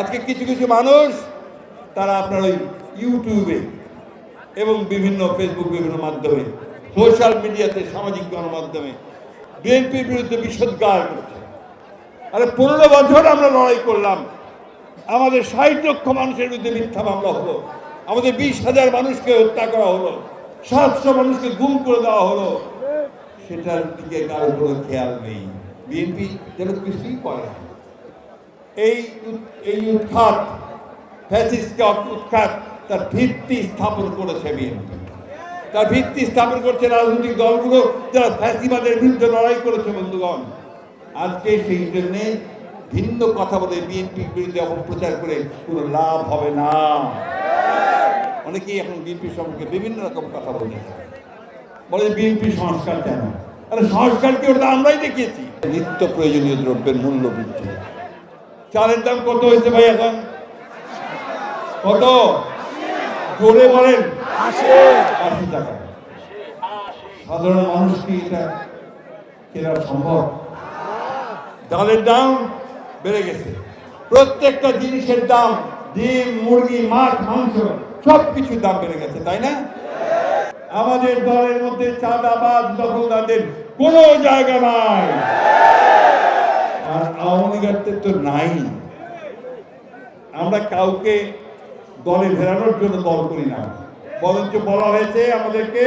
আজকে কিছু কিছু মানুষ তারা আপনার ওই ইউটিউবে এবং বিভিন্ন ফেসবুক বিভিন্ন মাধ্যমে সোশ্যাল মিডিয়াতে সামাজিক গণমাধ্যমে বিএনপির বিরুদ্ধে বিষোদ্গার করছে। আরে 15 বছর আমরা লড়াই করলাম, আমাদের 60 লক্ষ মানুষের বিরুদ্ধে মিথ্যা মামলা হলো, আমাদের 20,000 মানুষকে হত্যা করা হলো, 700 মানুষকে গুম করে দেওয়া হলো, সেটার দিকে কারো কোনো খেয়াল নেই। বিএনপি যেন কিছুই করে না। এই উৎখাত ফ্যাসিস্টকে উৎখাত তার ভিত্তি স্থাপন করেছে বিএনপি, তার ভিত্তি স্থাপন করছে রাজনৈতিক দলগুলো যারা ফ্যাসিবাদের বিরুদ্ধে লড়াই করেছে। বন্ধুগণ, আজকে সেই জন্য ভিন্ন কথা বলে বিএনপির বিরুদ্ধে অপপ্রচার করে কোনো লাভ হবে না। অনেকেই এখন বিএনপির সম্পর্কে বিভিন্ন রকম কথা বলেছে, বলে বিএনপি সংস্কার কেন? আরে সংস্কার কি? ওটা আমরাই দেখিয়েছি। নিত্য প্রয়োজনীয় দ্রব্যের মূল্য বৃদ্ধি, চালের দাম কত হয়েছে ভাই এখন? কত? জোরে বলেন। 80 টাকা। সাধারণ মানুষ কি এটা কেনা সম্ভব? ডালের দাম বেড়ে গেছে, প্রত্যেকটা জিনিসের দাম, ডিম, মুরগি, মাছ, মাংস সবকিছুর দাম বেড়ে গেছে, তাই না? আমাদের দলের মধ্যে চাঁদাবাজ দখলদারদের কোনো জায়গা নাই, আর আওয়ামী লীগের তো নাই। আমরা কাউকে দলে ফেরানোর জন্য দল করি না, বরঞ্চ বলা হয়েছে আমাদেরকে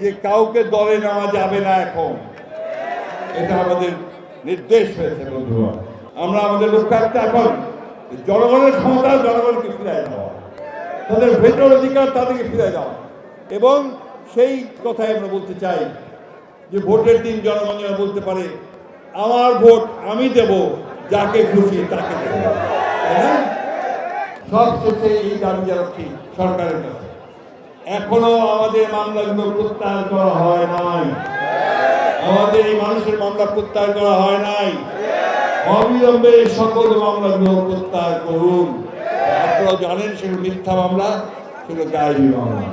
যে কাউকে দলে নেওয়া যাবে না এখন, এটা আমাদের নির্দেশ হয়েছে। বন্ধুরা, আমরা আমাদের লক্ষ্য একটা এখন জনগণের ক্ষমতা জনগণকে ফিরিয়ে দেওয়া, তাদের ভেতর অধিকার তাদেরকে ফিরিয়ে দেওয়া। এবং সেই কথাই আমরা বলতে চাই যে ভোটের দিন জনগণ যেন বলতে পারে আমার ভোট আমি দেব, যাকে খুশি তাকে দেব। সবশেষে এই দাবি জানাচ্ছি সরকারের কাছে, এখনো আমাদের মামলাগুলো প্রত্যাহার করা হয় নাই, আমাদের এই মানুষের মামলা প্রত্যাহার করা হয় নাই। অবিলম্বে সকল মামলাগুলো প্রত্যাহার করুন। আপনারা জানেন সেগুলো মিথ্যা মামলা, সেগুলো গায়েবী মামলা।